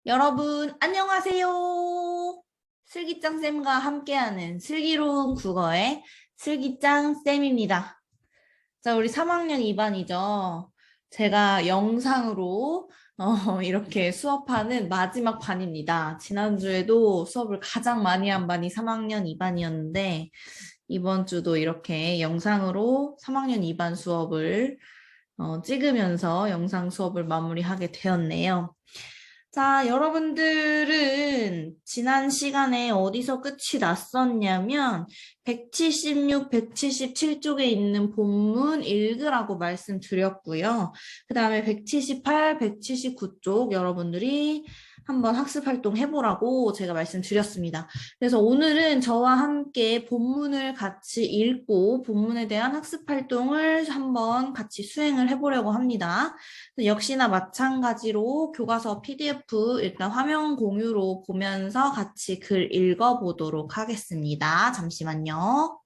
여러분, 안녕하세요. 슬기짱 쌤과 함께하는 슬기로운 국어의 슬기짱 쌤입니다. 자, 우리 3학년 2반이죠. 제가 영상으로 이렇게 수업하는 마지막 반입니다. 지난주에도 수업을 가장 많이 한 반이 3학년 2반이었는데, 이번 주도 이렇게 영상으로 3학년 2반 수업을 찍으면서 영상 수업을 마무리하게 되었네요. 자, 여러분들은 지난 시간에 어디서 끝이 났었냐면 176, 177쪽에 있는 본문 읽으라고 말씀드렸고요. 그 다음에 178, 179쪽 여러분들이 한번 학습 활동 해보라고 제가 말씀드렸습니다. 그래서 오늘은 저와 함께 본문을 같이 읽고 본문에 대한 학습 활동을 한번 같이 수행을 해보려고 합니다. 역시나 마찬가지로 교과서 PDF 일단 화면 공유로 보면서 같이 글 읽어보도록 하겠습니다. 잠시만요.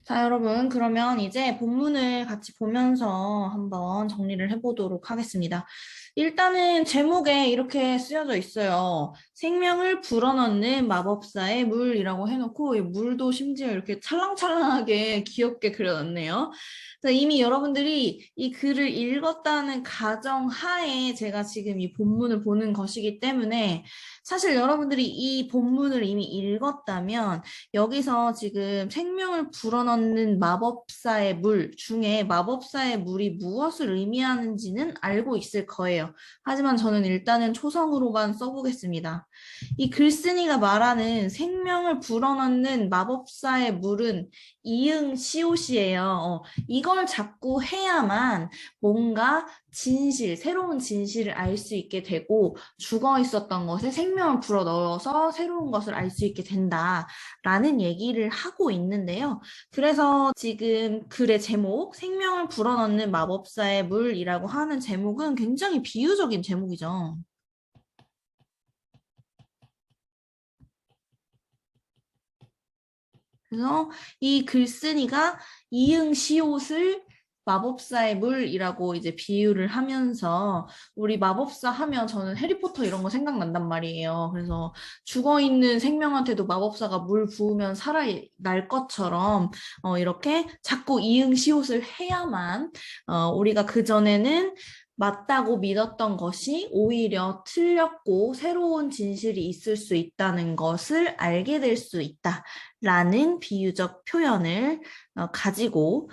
자, 여러분, 그러면 이제 본문을 같이 보면서 한번 정리를 해보도록 하겠습니다. 일단은 제목에 이렇게 쓰여져 있어요. 생명을 불어넣는 마법사의 물이라고 해놓고 이 물도 심지어 이렇게 찰랑찰랑하게 귀엽게 그려놨네요. 이미 여러분들이 이 글을 읽었다는 가정하에 제가 지금 이 본문을 보는 것이기 때문에 사실 여러분들이 이 본문을 이미 읽었다면 여기서 지금 생명을 불어넣는 마법사의 물 중에 마법사의 물이 무엇을 의미하는지는 알고 있을 거예요. 하지만 저는 일단은 초성으로만 써보겠습니다. 이 글쓴이가 말하는 생명을 불어넣는 마법사의 물은 이응 시옷이에요. 이걸 자꾸 해야만 뭔가 진실, 새로운 진실을 알 수 있게 되고 죽어 있었던 것에 생명을 불어넣어서 새로운 것을 알 수 있게 된다라는 얘기를 하고 있는데요. 그래서 지금 글의 제목, 생명을 불어넣는 마법사의 물이라고 하는 제목은 굉장히 비유적인 제목이죠. 그래서 이 글쓴이가 이응시옷을 마법사의 물이라고 이제 비유를 하면서 우리 마법사 하면 저는 해리포터 이런 거 생각난단 말이에요. 그래서 죽어있는 생명한테도 마법사가 물 부으면 살아날 것처럼 이렇게 자꾸 이응시옷을 해야만 우리가 그전에는 맞다고 믿었던 것이 오히려 틀렸고 새로운 진실이 있을 수 있다는 것을 알게 될 수 있다. 라는 비유적 표현을 가지고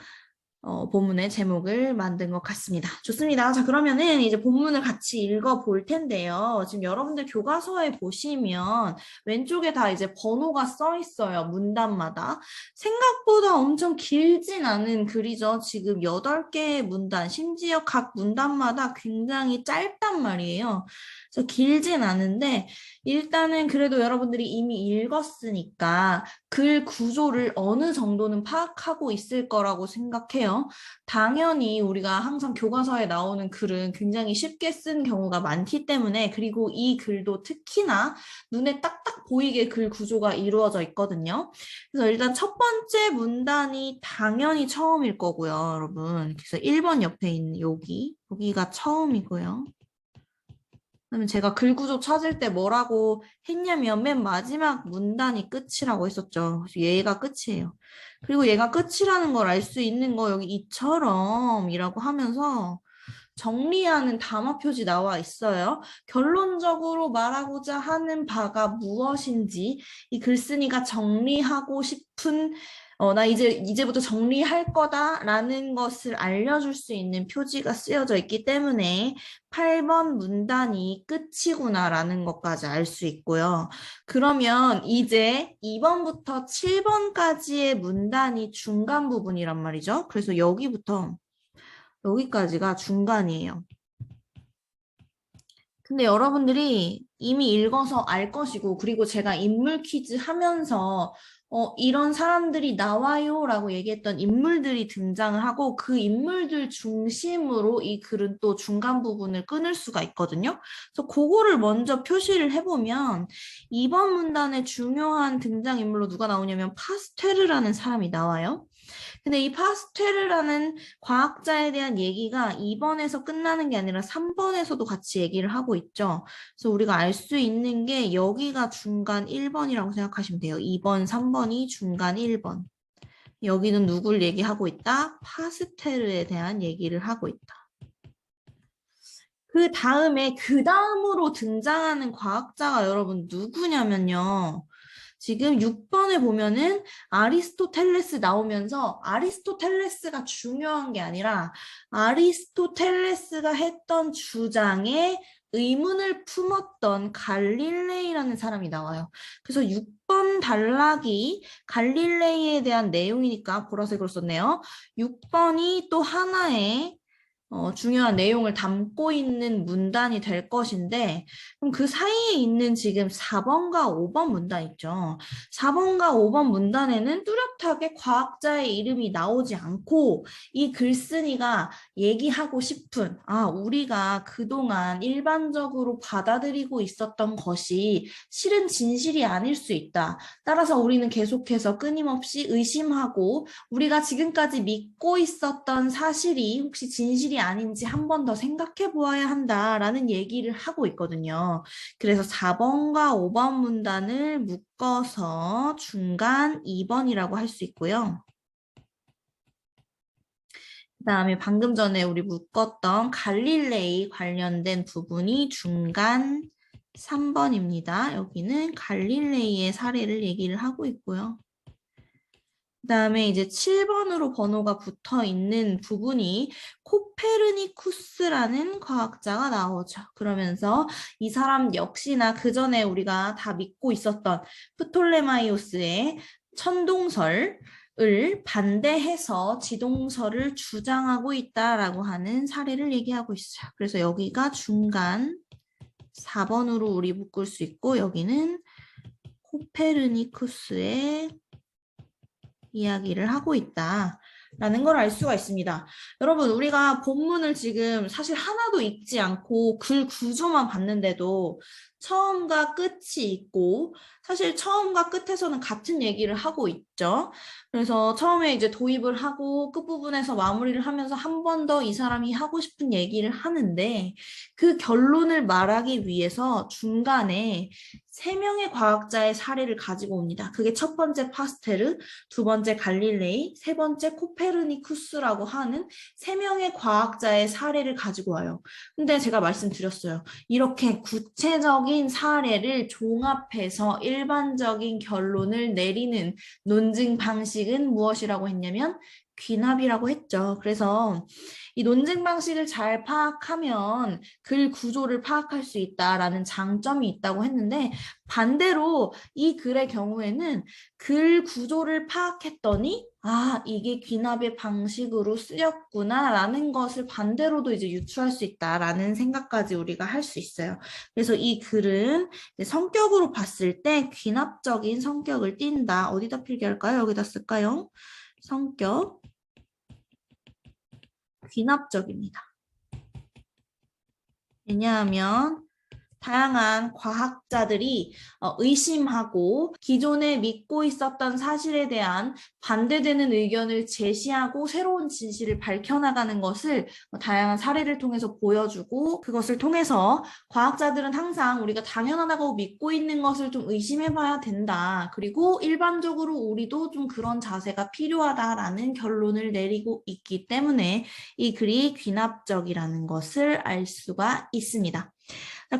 본문의 제목을 만든 것 같습니다. 좋습니다. 자, 그러면은 이제 본문을 같이 읽어볼 텐데요. 지금 여러분들 교과서에 보시면 왼쪽에 다 이제 번호가 써 있어요. 문단마다. 생각보다 엄청 길진 않은 글이죠. 지금 8개의 문단, 심지어 각 문단마다 굉장히 짧단 말이에요. 그래서 길진 않은데 일단은 그래도 여러분들이 이미 읽었으니까 글 구조를 어느 정도는 파악하고 있을 거라고 생각해요. 당연히 우리가 항상 교과서에 나오는 글은 굉장히 쉽게 쓴 경우가 많기 때문에 그리고 이 글도 특히나 눈에 딱딱 보이게 글 구조가 이루어져 있거든요. 그래서 일단 첫 번째 문단이 당연히 처음일 거고요, 여러분. 그래서 1번 옆에 있는 여기가 처음이고요. 그러면 제가 글 구조 찾을 때 뭐라고 했냐면 맨 마지막 문단이 끝이라고 했었죠. 그래서 얘가 끝이에요. 그리고 얘가 끝이라는 걸 알 수 있는 거 여기 이처럼이라고 하면서 정리하는 담화 표지 나와 있어요. 결론적으로 말하고자 하는 바가 무엇인지 이 글쓴이가 정리하고 싶은 나 이제부터 정리할 거다라는 것을 알려줄 수 있는 표지가 쓰여져 있기 때문에 8번 문단이 끝이구나라는 것까지 알 수 있고요. 그러면 이제 2번부터 7번까지의 문단이 중간 부분이란 말이죠. 그래서 여기까지가 중간이에요. 근데 여러분들이 이미 읽어서 알 것이고, 그리고 제가 인물 퀴즈 하면서 이런 사람들이 나와요 라고 얘기했던 인물들이 등장을 하고 그 인물들 중심으로 이 글은 또 중간 부분을 끊을 수가 있거든요. 그래서 그거를 먼저 표시를 해보면 이번 문단의 중요한 등장인물로 누가 나오냐면 파스테르라는 사람이 나와요. 근데 이 파스테르라는 과학자에 대한 얘기가 2번에서 끝나는 게 아니라 3번에서도 같이 얘기를 하고 있죠. 그래서 우리가 알 수 있는 게 여기가 중간 1번이라고 생각하시면 돼요. 2번, 3번이 중간 1번. 여기는 누굴 얘기하고 있다? 파스테르에 대한 얘기를 하고 있다. 그 다음에 그 다음으로 등장하는 과학자가 여러분 누구냐면요. 지금 6번에 보면은 아리스토텔레스 나오면서 아리스토텔레스가 중요한 게 아니라 아리스토텔레스가 했던 주장에 의문을 품었던 갈릴레이라는 사람이 나와요. 그래서 6번 단락이 갈릴레이에 대한 내용이니까 보라색으로 썼네요. 6번이 또 하나의 중요한 내용을 담고 있는 문단이 될 것인데 그럼 그 사이에 있는 지금 4번과 5번 문단 있죠. 4번과 5번 문단에는 뚜렷하게 과학자의 이름이 나오지 않고 이 글쓴이가 얘기하고 싶은 우리가 그동안 일반적으로 받아들이고 있었던 것이 실은 진실이 아닐 수 있다. 따라서 우리는 계속해서 끊임없이 의심하고 우리가 지금까지 믿고 있었던 사실이 혹시 진실이 아닌지 한 번 더 생각해 보아야 한다라는 얘기를 하고 있거든요. 그래서 4번과 5번 문단을 묶어서 중간 2번이라고 할 수 있고요. 그 다음에 방금 전에 우리 묶었던 갈릴레이 관련된 부분이 중간 3번입니다. 여기는 갈릴레이의 사례를 얘기를 하고 있고요. 그 다음에 이제 7번으로 번호가 붙어 있는 부분이 코페르니쿠스라는 과학자가 나오죠. 그러면서 이 사람 역시나 그 전에 우리가 다 믿고 있었던 프톨레마이오스의 천동설을 반대해서 지동설을 주장하고 있다라고 하는 사례를 얘기하고 있어요. 그래서 여기가 중간 4번으로 우리 묶을 수 있고 여기는 코페르니쿠스의 이야기를 하고 있다라는 걸 알 수가 있습니다. 여러분 우리가 본문을 지금 사실 하나도 읽지 않고 글 구조만 봤는데도 처음과 끝이 있고 사실 처음과 끝에서는 같은 얘기를 하고 있죠. 그래서 처음에 이제 도입을 하고 끝부분에서 마무리를 하면서 한 번 더 이 사람이 하고 싶은 얘기를 하는데 그 결론을 말하기 위해서 중간에 3명의 과학자의 사례를 가지고 옵니다. 그게 첫 번째 파스테르, 두 번째 갈릴레이, 세 번째 코페르니쿠스라고 하는 3명의 과학자의 사례를 가지고 와요. 근데 제가 말씀드렸어요. 이렇게 구체적인 사례를 종합해서 일반적인 결론을 내리는 논증 방식은 무엇이라고 했냐면 귀납이라고 했죠. 그래서 이 논증 방식을 잘 파악하면 글 구조를 파악할 수 있다라는 장점이 있다고 했는데 반대로 이 글의 경우에는 글 구조를 파악했더니 이게 귀납의 방식으로 쓰였구나라는 것을 반대로도 이제 유추할 수 있다라는 생각까지 우리가 할 수 있어요. 그래서 이 글은 성격으로 봤을 때 귀납적인 성격을 띈다. 어디다 필기할까요? 여기다 쓸까요? 성격 귀납적입니다. 왜냐하면 다양한 과학자들이 의심하고 기존에 믿고 있었던 사실에 대한 반대되는 의견을 제시하고 새로운 진실을 밝혀나가는 것을 다양한 사례를 통해서 보여주고 그것을 통해서 과학자들은 항상 우리가 당연하다고 믿고 있는 것을 좀 의심해봐야 된다. 그리고 일반적으로 우리도 좀 그런 자세가 필요하다라는 결론을 내리고 있기 때문에 이 글이 귀납적이라는 것을 알 수가 있습니다.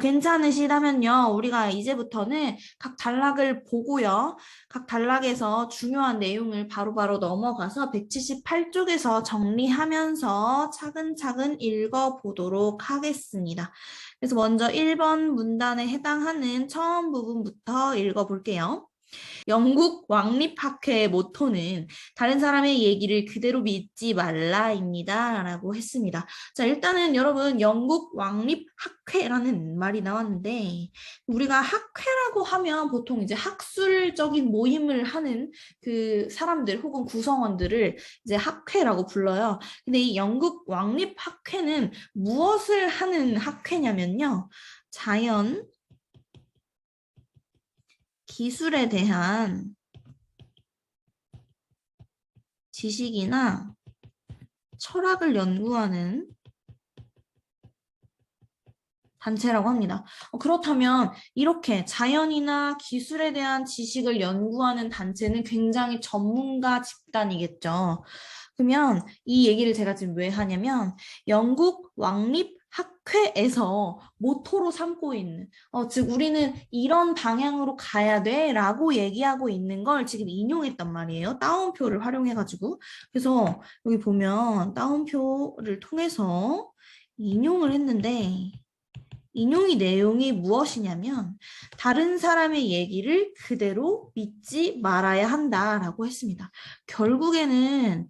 괜찮으시다면요. 우리가 이제부터는 각 단락을 보고요. 각 단락에서 중요한 내용을 바로바로 넘어가서 178쪽에서 정리하면서 차근차근 읽어보도록 하겠습니다. 그래서 먼저 1번 문단에 해당하는 처음 부분부터 읽어볼게요. 영국 왕립학회의 모토는 다른 사람의 얘기를 그대로 믿지 말라입니다. 라고 했습니다. 자, 일단은 여러분 영국 왕립학회라는 말이 나왔는데 우리가 학회라고 하면 보통 이제 학술적인 모임을 하는 그 사람들 혹은 구성원들을 이제 학회라고 불러요. 근데 이 영국 왕립학회는 무엇을 하는 학회냐면요. 자연, 기술에 대한 지식이나 철학을 연구하는 단체라고 합니다. 그렇다면 이렇게 자연이나 기술에 대한 지식을 연구하는 단체는 굉장히 전문가 집단이겠죠. 그러면 이 얘기를 제가 지금 왜 하냐면 영국 왕립학회에서 모토로 삼고 있는 즉 우리는 이런 방향으로 가야 돼 라고 얘기하고 있는 걸 지금 인용했단 말이에요. 따옴표를 활용해가지고. 그래서 여기 보면 따옴표를 통해서 인용을 했는데 인용의 내용이 무엇이냐면 다른 사람의 얘기를 그대로 믿지 말아야 한다라고 했습니다. 결국에는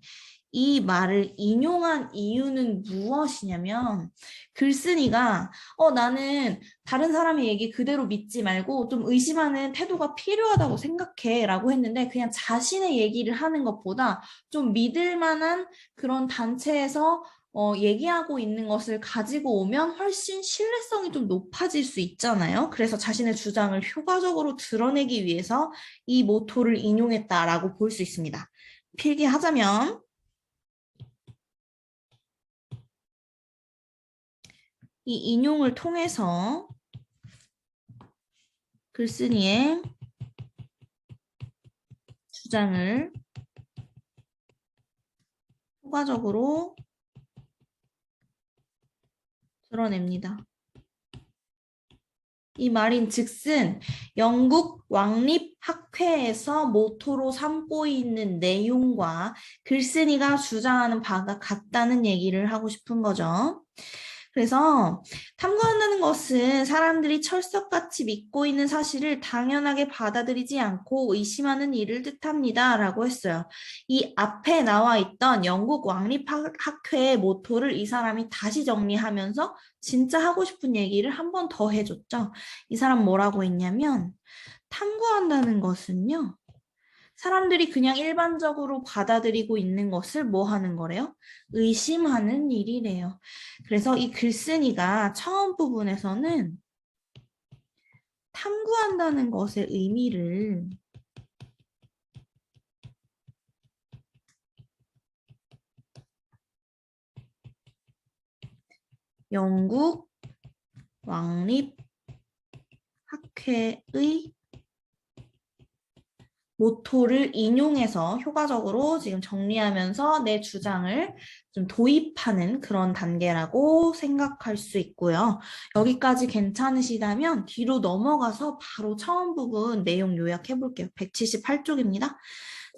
이 말을 인용한 이유는 무엇이냐면 글쓴이가 나는 다른 사람의 얘기 그대로 믿지 말고 좀 의심하는 태도가 필요하다고 생각해 라고 했는데 그냥 자신의 얘기를 하는 것보다 좀 믿을 만한 그런 단체에서 얘기하고 있는 것을 가지고 오면 훨씬 신뢰성이 좀 높아질 수 있잖아요. 그래서 자신의 주장을 효과적으로 드러내기 위해서 이 모토를 인용했다라고 볼 수 있습니다. 필기하자면 이 인용을 통해서 글쓴이의 주장을 효과적으로 드러냅니다. 이 말인 즉슨 영국 왕립학회에서 모토로 삼고 있는 내용과 글쓴이가 주장하는 바가 같다는 얘기를 하고 싶은 거죠. 그래서 탐구한다는 것은 사람들이 철석같이 믿고 있는 사실을 당연하게 받아들이지 않고 의심하는 일을 뜻합니다. 라고 했어요. 이 앞에 나와 있던 영국 왕립학회의 모토를 이 사람이 다시 정리하면서 진짜 하고 싶은 얘기를 한 번 더 해줬죠. 이 사람 뭐라고 했냐면 탐구한다는 것은요. 사람들이 그냥 일반적으로 받아들이고 있는 것을 뭐 하는 거래요? 의심하는 일이래요. 그래서 이 글쓴이가 처음 부분에서는 탐구한다는 것의 의미를 영국 왕립학회의 모토를 인용해서 효과적으로 지금 정리하면서 내 주장을 좀 도입하는 그런 단계라고 생각할 수 있고요. 여기까지 괜찮으시다면 뒤로 넘어가서 바로 처음 부분 내용 요약해 볼게요. 178쪽입니다.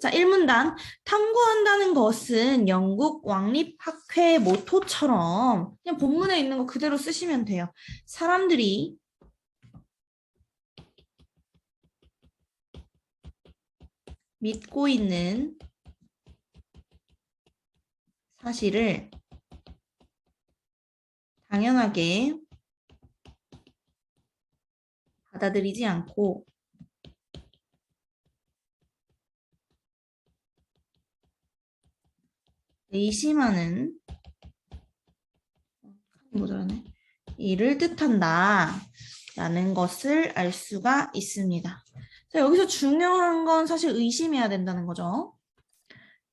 자, 1문단. 탐구한다는 것은 영국 왕립학회의 모토처럼 그냥 본문에 있는 거 그대로 쓰시면 돼요. 사람들이 믿고 있는 사실을 당연하게 받아들이지 않고 의심하는 모자라네. 이를 뜻한다 라는 것을 알 수가 있습니다. 자, 여기서 중요한 건 사실 의심해야 된다는 거죠.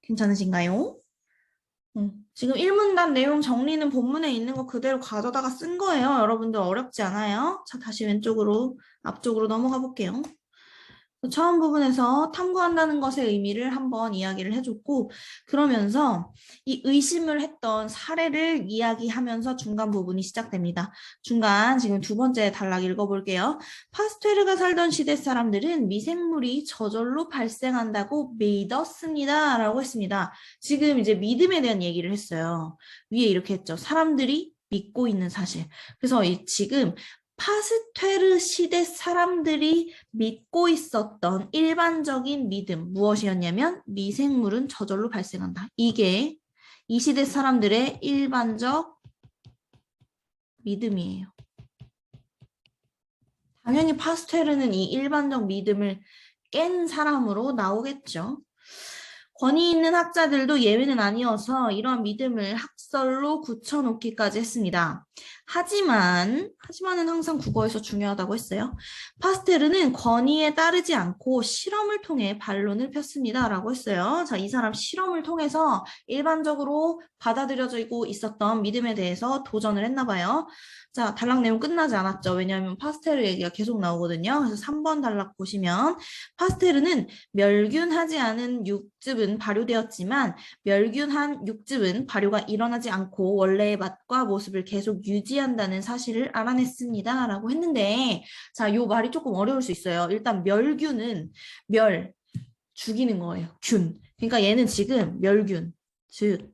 괜찮으신가요? 지금 1문단 내용 정리는 본문에 있는 거 그대로 가져다가 쓴 거예요. 여러분들 어렵지 않아요? 자, 다시 왼쪽으로, 앞쪽으로 넘어가 볼게요. 처음 부분에서 탐구한다는 것의 의미를 한번 이야기를 해줬고 그러면서 이 의심을 했던 사례를 이야기하면서 중간 부분이 시작됩니다. 중간 지금 두 번째 단락 읽어볼게요. 파스테르가 살던 시대 사람들은 미생물이 저절로 발생한다고 믿었습니다. 라고 했습니다. 지금 이제 믿음에 대한 얘기를 했어요. 위에 이렇게 했죠. 사람들이 믿고 있는 사실. 그래서 지금 파스테르 시대 사람들이 믿고 있었던 일반적인 믿음 무엇이었냐면 미생물은 저절로 발생한다. 이게 이 시대 사람들의 일반적 믿음이에요. 당연히 파스테르는 이 일반적 믿음을 깬 사람으로 나오겠죠. 권위 있는 학자들도 예외는 아니어서 이런 믿음을 학설로 굳혀놓기까지 했습니다. 하지만은 항상 국어에서 중요하다고 했어요. 파스테르는 권위에 따르지 않고 실험을 통해 반론을 폈습니다. 라고 했어요. 자, 이 사람 실험을 통해서 일반적으로 받아들여지고 있었던 믿음에 대해서 도전을 했나 봐요. 자, 단락 내용 끝나지 않았죠. 왜냐하면 파스테르 얘기가 계속 나오거든요. 그래서 3번 단락 보시면 파스테르는 멸균하지 않은 육즙은 발효되었지만 멸균한 육즙은 발효가 일어나지 않고 원래의 맛과 모습을 계속 유지한다는 사실을 알아냈습니다. 라고 했는데 자, 요 말이 조금 어려울 수 있어요. 일단 멸균은 죽이는 거예요. 균. 그러니까 얘는 지금 멸균, 즉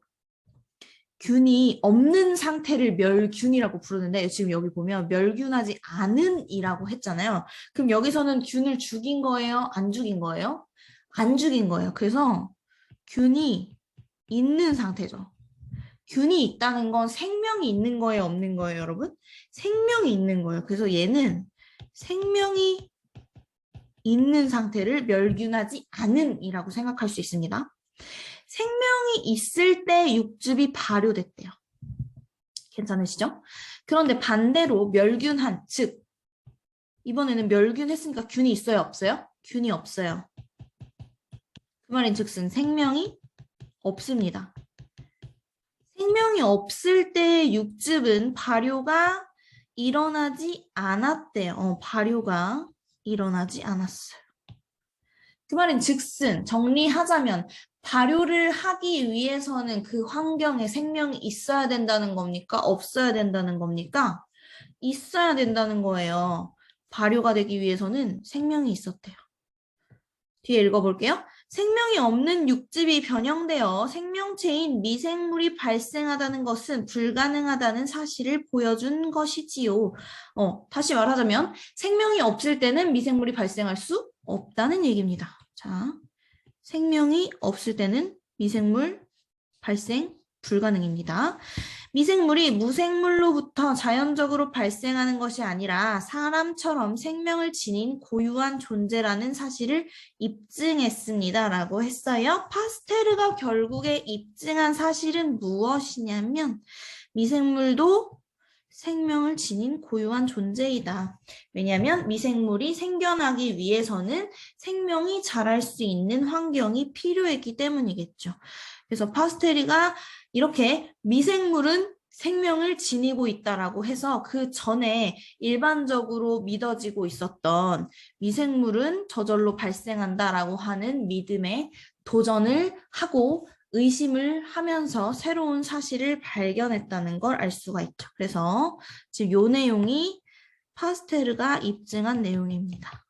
균이 없는 상태를 멸균이라고 부르는데 지금 여기 보면 멸균하지 않은 이라고 했잖아요. 그럼 여기서는 균을 죽인 거예요? 안 죽인 거예요? 안 죽인 거예요. 그래서 균이 있는 상태죠. 균이 있다는 건 생명이 있는 거예요? 없는 거예요, 여러분? 생명이 있는 거예요. 그래서 얘는 생명이 있는 상태를 멸균하지 않은 이라고 생각할 수 있습니다. 생명이 있을 때 육즙이 발효됐대요. 괜찮으시죠? 그런데 반대로 멸균한, 즉 이번에는 멸균했으니까 균이 있어요? 없어요? 균이 없어요. 그 말인 즉슨 생명이 없습니다. 생명이 없을 때 육즙은 발효가 일어나지 않았대요. 발효가 일어나지 않았어요. 그 말인 즉슨 정리하자면 발효를 하기 위해서는 그 환경에 생명이 있어야 된다는 겁니까? 없어야 된다는 겁니까? 있어야 된다는 거예요. 발효가 되기 위해서는 생명이 있었대요. 뒤에 읽어볼게요. 생명이 없는 육즙이 변형되어 생명체인 미생물이 발생하다는 것은 불가능하다는 사실을 보여준 것이지요. 다시 말하자면 생명이 없을 때는 미생물이 발생할 수 없다는 얘기입니다. 자, 생명이 없을 때는 미생물 발생 불가능입니다. 미생물이 무생물로부터 자연적으로 발생하는 것이 아니라 사람처럼 생명을 지닌 고유한 존재라는 사실을 입증했습니다. 라고 했어요. 파스테르가 결국에 입증한 사실은 무엇이냐면 미생물도 생명을 지닌 고유한 존재이다. 왜냐하면 미생물이 생겨나기 위해서는 생명이 자랄 수 있는 환경이 필요했기 때문이겠죠. 그래서 파스테르가 이렇게 미생물은 생명을 지니고 있다라고 해서 그 전에 일반적으로 믿어지고 있었던 미생물은 저절로 발생한다라고 하는 믿음에 도전을 하고 의심을 하면서 새로운 사실을 발견했다는 걸 알 수가 있죠. 그래서 지금 이 내용이 파스테르가 입증한 내용입니다.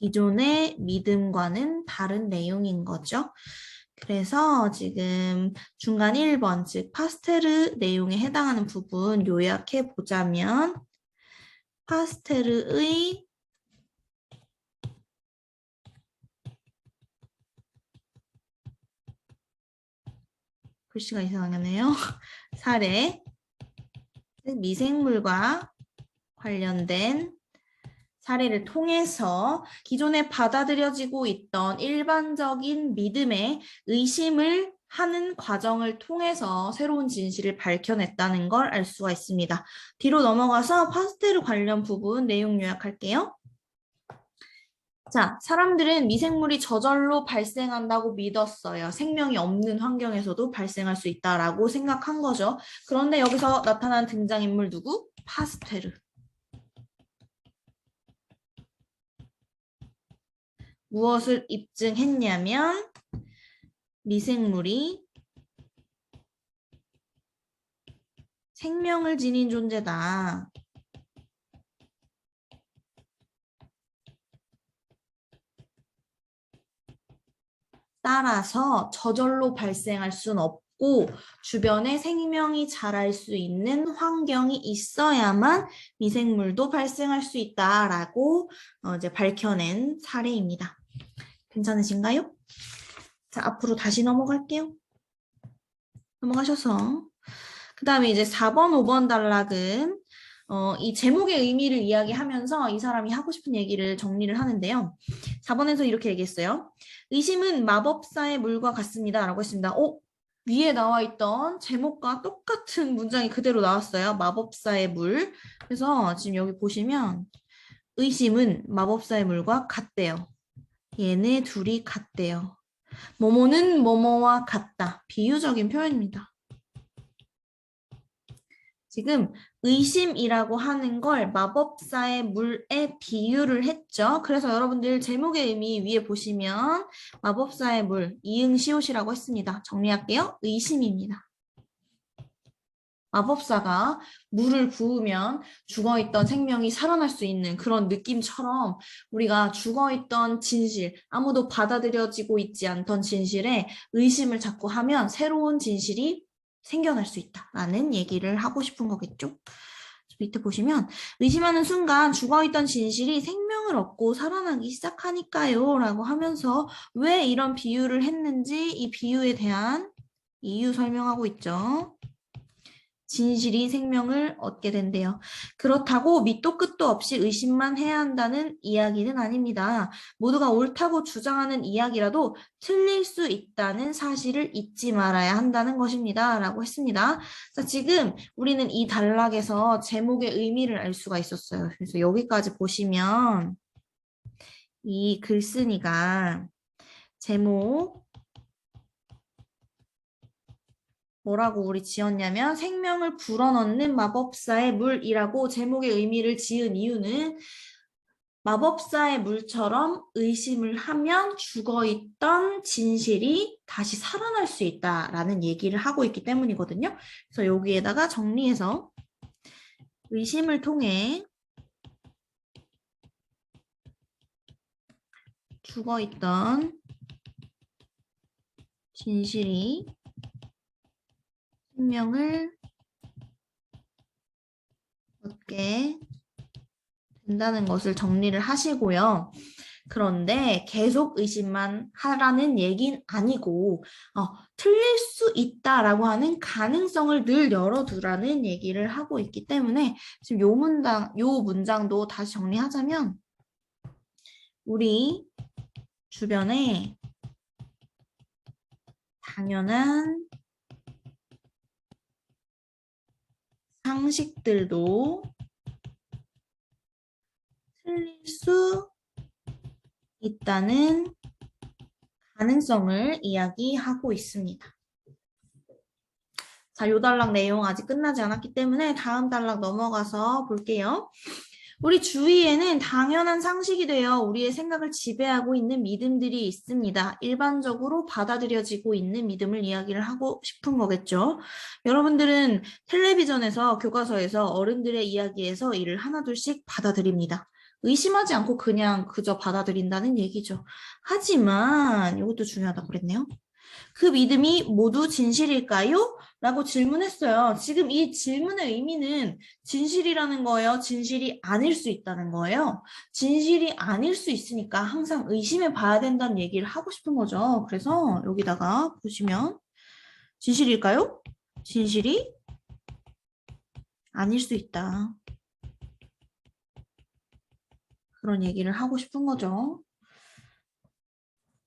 기존의 믿음과는 다른 내용인 거죠. 그래서 지금 중간 1번, 즉 파스테르 내용에 해당하는 부분 요약해 보자면 파스테르의 글씨가 이상하네요. 사례, 미생물과 관련된 사례를 통해서 기존에 받아들여지고 있던 일반적인 믿음에 의심을 하는 과정을 통해서 새로운 진실을 밝혀냈다는 걸 알 수가 있습니다. 뒤로 넘어가서 파스테르 관련 부분 내용 요약할게요. 자, 사람들은 미생물이 저절로 발생한다고 믿었어요. 생명이 없는 환경에서도 발생할 수 있다라고 생각한 거죠. 그런데 여기서 나타난 등장인물 누구? 파스테르. 무엇을 입증했냐면 미생물이 생명을 지닌 존재다. 따라서 저절로 발생할 수는 없고 주변에 생명이 자랄 수 있는 환경이 있어야만 미생물도 발생할 수 있다라고 이제 밝혀낸 사례입니다. 괜찮으신가요? 자, 앞으로 다시 넘어갈게요. 넘어가셔서 그 다음에 이제 4번, 5번 단락은 이 제목의 의미를 이야기하면서 이 사람이 하고 싶은 얘기를 정리를 하는데요. 4번에서 이렇게 얘기했어요. 의심은 마법사의 물과 같습니다. 라고 했습니다. 위에 나와 있던 제목과 똑같은 문장이 그대로 나왔어요. 마법사의 물. 그래서 지금 여기 보시면 의심은 마법사의 물과 같대요. 얘네 둘이 같대요. 뭐뭐는 뭐뭐와 같다. 비유적인 표현입니다. 지금 의심이라고 하는 걸 마법사의 물에 비유를 했죠. 그래서 여러분들 제목의 의미 위에 보시면 마법사의 물, 이응시옷이라고 했습니다. 정리할게요. 의심입니다. 마법사가 물을 부으면 죽어있던 생명이 살아날 수 있는 그런 느낌처럼 우리가 죽어있던 진실, 아무도 받아들여지고 있지 않던 진실에 의심을 자꾸 하면 새로운 진실이 생겨날 수 있다라는 얘기를 하고 싶은 거겠죠. 밑에 보시면 의심하는 순간 죽어있던 진실이 생명을 얻고 살아나기 시작하니까요 라고 하면서 왜 이런 비유를 했는지 이 비유에 대한 이유 설명하고 있죠. 진실이 생명을 얻게 된대요. 그렇다고 밑도 끝도 없이 의심만 해야 한다는 이야기는 아닙니다. 모두가 옳다고 주장하는 이야기라도 틀릴 수 있다는 사실을 잊지 말아야 한다는 것입니다. 라고 했습니다. 자, 지금 우리는 이 단락에서 제목의 의미를 알 수가 있었어요. 그래서 여기까지 보시면 이 글쓴이가 제목 뭐라고 우리 지었냐면 생명을 불어넣는 마법사의 물이라고 제목의 의미를 지은 이유는 마법사의 물처럼 의심을 하면 죽어있던 진실이 다시 살아날 수 있다라는 얘기를 하고 있기 때문이거든요. 그래서 여기에다가 정리해서 의심을 통해 죽어있던 진실이 생명을 얻게 된다는 것을 정리를 하시고요. 그런데 계속 의심만 하라는 얘기는 아니고 틀릴 수 있다라고 하는 가능성을 늘 열어두라는 얘기를 하고 있기 때문에 지금 요 문장도 다시 정리하자면 우리 주변에 당연한 상식들도 틀릴 수 있다는 가능성을 이야기하고 있습니다. 자, 요 단락 내용 아직 끝나지 않았기 때문에 다음 단락 넘어가서 볼게요. 우리 주위에는 당연한 상식이 되어 우리의 생각을 지배하고 있는 믿음들이 있습니다. 일반적으로 받아들여지고 있는 믿음을 이야기를 하고 싶은 거겠죠. 여러분들은 텔레비전에서 교과서에서 어른들의 이야기에서 이를 하나둘씩 받아들입니다. 의심하지 않고 그냥 그저 받아들인다는 얘기죠. 하지만 이것도 중요하다고 그랬네요. 그 믿음이 모두 진실일까요? 라고 질문했어요. 지금 이 질문의 의미는 진실이라는 거예요? 진실이 아닐 수 있다는 거예요? 진실이 아닐 수 있으니까 항상 의심해 봐야 된다는 얘기를 하고 싶은 거죠. 그래서 여기다가 보시면 진실일까요? 진실이 아닐 수 있다. 그런 얘기를 하고 싶은 거죠.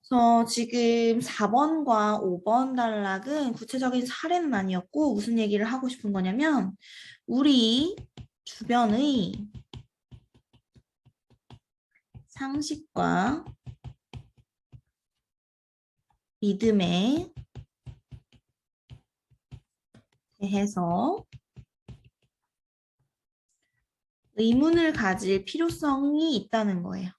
그래서 지금 4번과 5번 단락은 구체적인 사례는 아니었고 무슨 얘기를 하고 싶은 거냐면 우리 주변의 상식과 믿음에 대해서 의문을 가질 필요성이 있다는 거예요.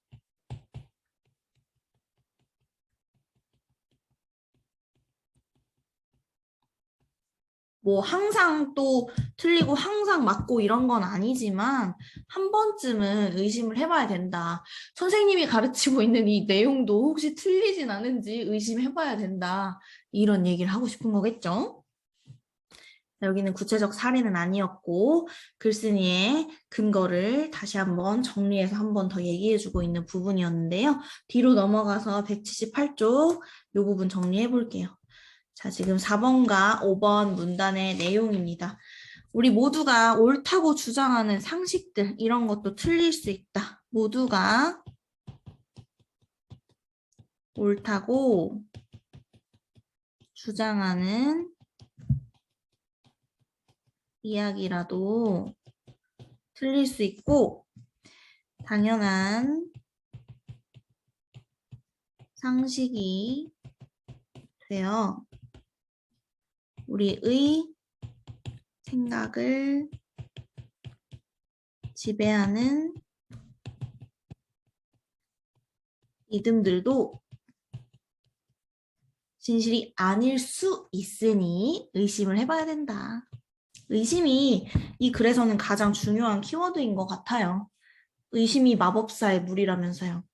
뭐 항상 또 틀리고 항상 맞고 이런 건 아니지만 한 번쯤은 의심을 해봐야 된다. 선생님이 가르치고 있는 이 내용도 혹시 틀리진 않은지 의심해봐야 된다. 이런 얘기를 하고 싶은 거겠죠? 여기는 구체적 사례는 아니었고 글쓴이의 근거를 다시 한번 정리해서 한 번 더 얘기해주고 있는 부분이었는데요. 뒤로 넘어가서 178쪽 이 부분 정리해 볼게요. 자, 지금 4번과 5번 문단의 내용입니다. 우리 모두가 옳다고 주장하는 상식들, 이런 것도 틀릴 수 있다. 모두가 옳다고 주장하는 이야기라도 틀릴 수 있고, 당연한 상식이 되어 우리의 생각을 지배하는 믿음들도 진실이 아닐 수 있으니 의심을 해봐야 된다. 의심이 이 글에서는 가장 중요한 키워드인 것 같아요. 의심이 마법사의 물이라면서요.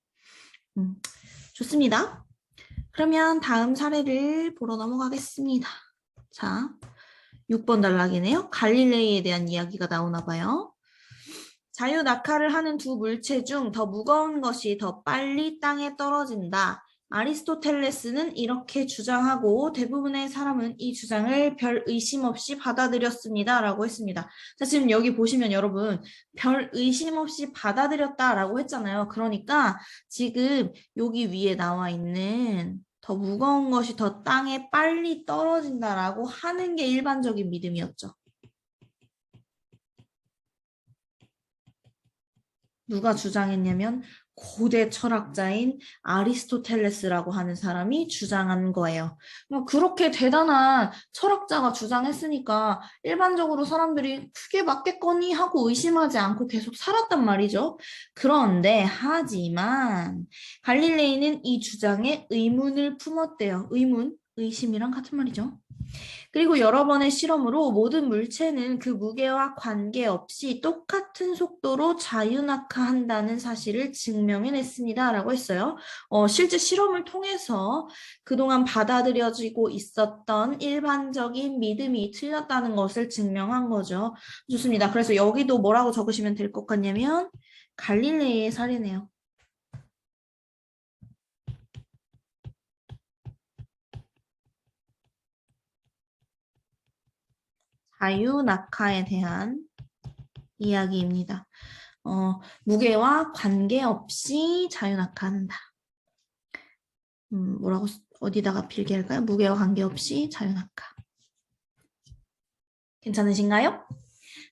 좋습니다. 그러면 다음 사례를 보러 넘어가겠습니다. 자, 6번 단락이네요. 갈릴레이에 대한 이야기가 나오나 봐요. 자유 낙하를 하는 두 물체 중 더 무거운 것이 더 빨리 땅에 떨어진다. 아리스토텔레스는 이렇게 주장하고 대부분의 사람은 이 주장을 별 의심 없이 받아들였습니다. 라고 했습니다. 자, 지금 여기 보시면 여러분 별 의심 없이 받아들였다라고 했잖아요. 그러니까 지금 여기 위에 나와 있는 더 무거운 것이 더 땅에 빨리 떨어진다라고 하는 게 일반적인 믿음이었죠. 누가 주장했냐면 고대 철학자인 아리스토텔레스라고 하는 사람이 주장한 거예요. 그렇게 대단한 철학자가 주장했으니까 일반적으로 사람들이 그게 맞겠거니 하고 의심하지 않고 계속 살았단 말이죠. 그런데 하지만 갈릴레이는 이 주장에 의문을 품었대요. 의문, 의심이랑 같은 말이죠. 그리고 여러 번의 실험으로 모든 물체는 그 무게와 관계없이 똑같은 속도로 자유낙하한다는 사실을 증명해냈습니다. 라고 했어요. 실제 실험을 통해서 그동안 받아들여지고 있었던 일반적인 믿음이 틀렸다는 것을 증명한 거죠. 좋습니다. 그래서 여기도 뭐라고 적으시면 될 것 같냐면 갈릴레이의 사례네요. 자유낙하에 대한 이야기입니다. 무게와 관계없이 자유낙하한다. 뭐라고 어디다가 필기할까요? 무게와 관계없이 자유낙하. 괜찮으신가요?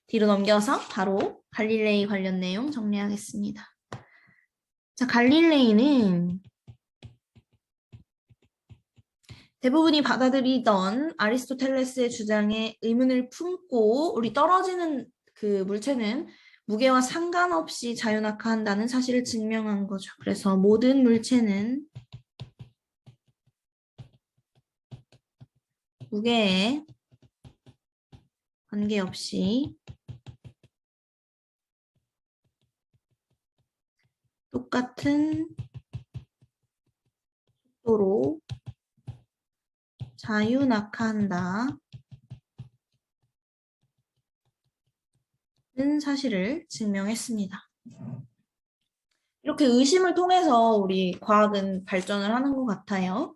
뒤로 넘겨서 바로 갈릴레이 관련 내용 정리하겠습니다. 자, 갈릴레이는 대부분이 받아들이던 아리스토텔레스의 주장에 의문을 품고 우리 떨어지는 그 물체는 무게와 상관없이 자유낙하한다는 사실을 증명한 거죠. 그래서 모든 물체는 무게에 관계없이 똑같은 속도로 자유낙하한다는 사실을 증명했습니다. 이렇게 의심을 통해서 우리 과학은 발전을 하는 것 같아요.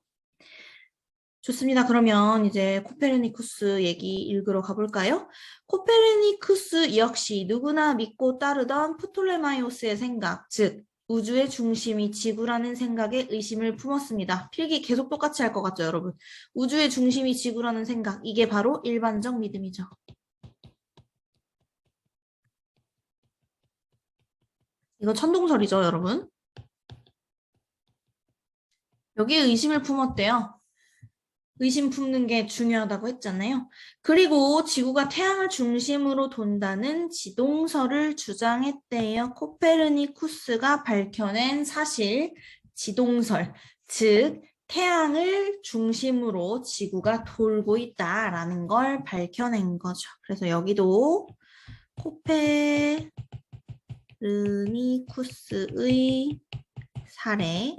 좋습니다. 그러면 이제 코페르니쿠스 얘기 읽으러 가볼까요? 코페르니쿠스 역시 누구나 믿고 따르던 프톨레마이오스의 생각, 즉 우주의 중심이 지구라는 생각에 의심을 품었습니다. 필기 계속 똑같이 할 것 같죠, 여러분? 우주의 중심이 지구라는 생각, 이게 바로 일반적 믿음이죠. 이거 천동설이죠, 여러분? 여기에 의심을 품었대요. 의심 품는 게 중요하다고 했잖아요. 그리고 지구가 태양을 중심으로 돈다는 지동설을 주장했대요. 코페르니쿠스가 밝혀낸 사실, 지동설, 즉 태양을 중심으로 지구가 돌고 있다라는 걸 밝혀낸 거죠. 그래서 여기도 코페르니쿠스의 사례,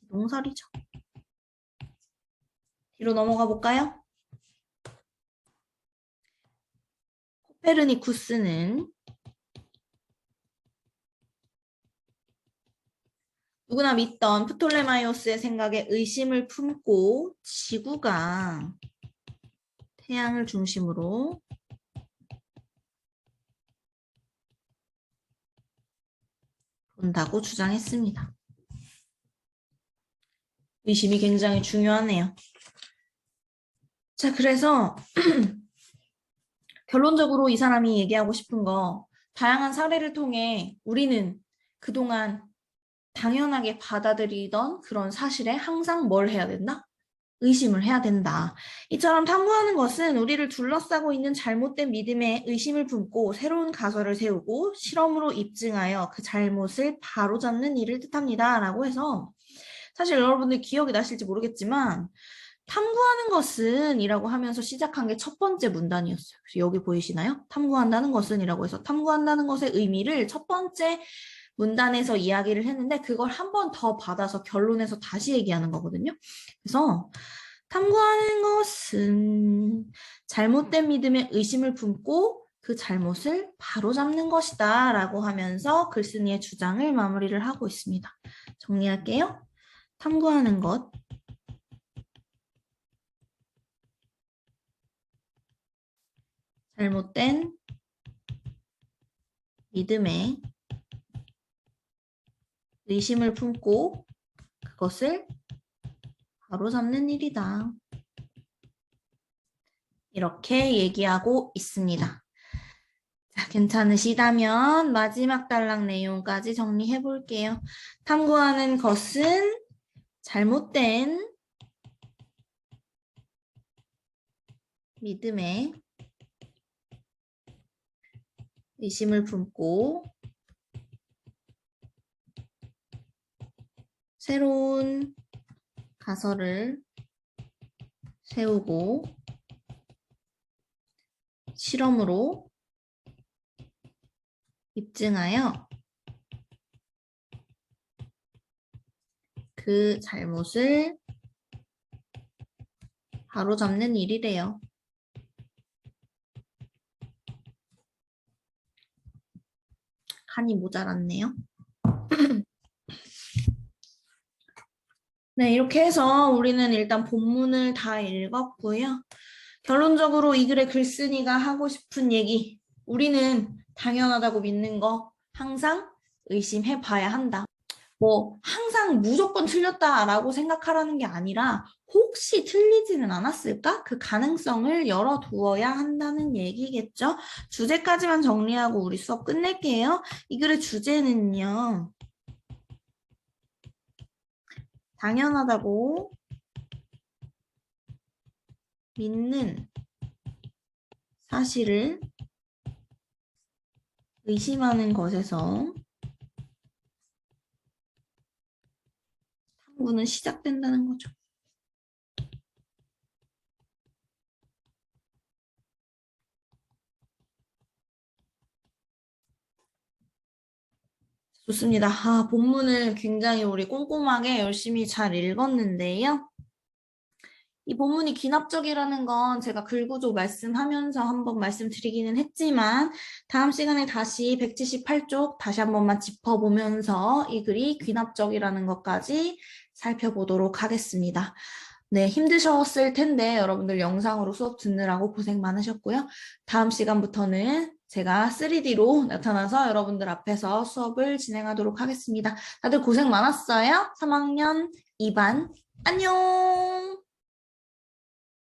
지동설이죠. 뒤로 넘어가 볼까요? 코페르니쿠스는 누구나 믿던 프톨레마이오스의 생각에 의심을 품고 지구가 태양을 중심으로 본다고 주장했습니다. 의심이 굉장히 중요하네요. 자, 그래서 결론적으로 이 사람이 얘기하고 싶은 거, 다양한 사례를 통해 우리는 그동안 당연하게 받아들이던 그런 사실에 항상 뭘 해야 된다? 의심을 해야 된다. 이처럼 탐구하는 것은 우리를 둘러싸고 있는 잘못된 믿음에 의심을 품고 새로운 가설을 세우고 실험으로 입증하여 그 잘못을 바로잡는 일을 뜻합니다. 라고 해서 사실 여러분들 기억이 나실지 모르겠지만 탐구하는 것은 이라고 하면서 시작한 게 첫 번째 문단이었어요. 그래서 여기 보이시나요? 탐구한다는 것은 이라고 해서 탐구한다는 것의 의미를 첫 번째 문단에서 이야기를 했는데 그걸 한 번 더 받아서 결론에서 다시 얘기하는 거거든요. 그래서 탐구하는 것은 잘못된 믿음에 의심을 품고 그 잘못을 바로잡는 것이다 라고 하면서 글쓴이의 주장을 마무리를 하고 있습니다. 정리할게요. 탐구하는 것, 잘못된 믿음에 의심을 품고 그것을 바로잡는 일이다. 이렇게 얘기하고 있습니다. 자, 괜찮으시다면 마지막 단락 내용까지 정리해 볼게요. 탐구하는 것은 잘못된 믿음에 의심을 품고 새로운 가설을 세우고 실험으로 입증하여 그 잘못을 바로잡는 일이래요. 칸이 모자랐네요. 네, 이렇게 해서 우리는 일단 본문을 다 읽었고요. 결론적으로 이 글의 글쓴이가 하고 싶은 얘기, 우리는 당연하다고 믿는 거 항상 의심해 봐야 한다. 뭐 항상 무조건 틀렸다라고 생각하라는 게 아니라 혹시 틀리지는 않았을까? 그 가능성을 열어두어야 한다는 얘기겠죠. 주제까지만 정리하고 우리 수업 끝낼게요. 이 글의 주제는요. 당연하다고 믿는 사실을 의심하는 것에서 탐구는 시작된다는 거죠. 좋습니다. 본문을 굉장히 우리 꼼꼼하게 열심히 잘 읽었는데요. 이 본문이 귀납적이라는 건 제가 글구조 말씀하면서 한번 말씀드리기는 했지만 다음 시간에 다시 178쪽 다시 한 번만 짚어보면서 이 글이 귀납적이라는 것까지 살펴보도록 하겠습니다. 네, 힘드셨을 텐데 여러분들 영상으로 수업 듣느라고 고생 많으셨고요. 다음 시간부터는 제가 3D로 나타나서 여러분들 앞에서 수업을 진행하도록 하겠습니다. 다들 고생 많았어요. 3학년 2반 안녕.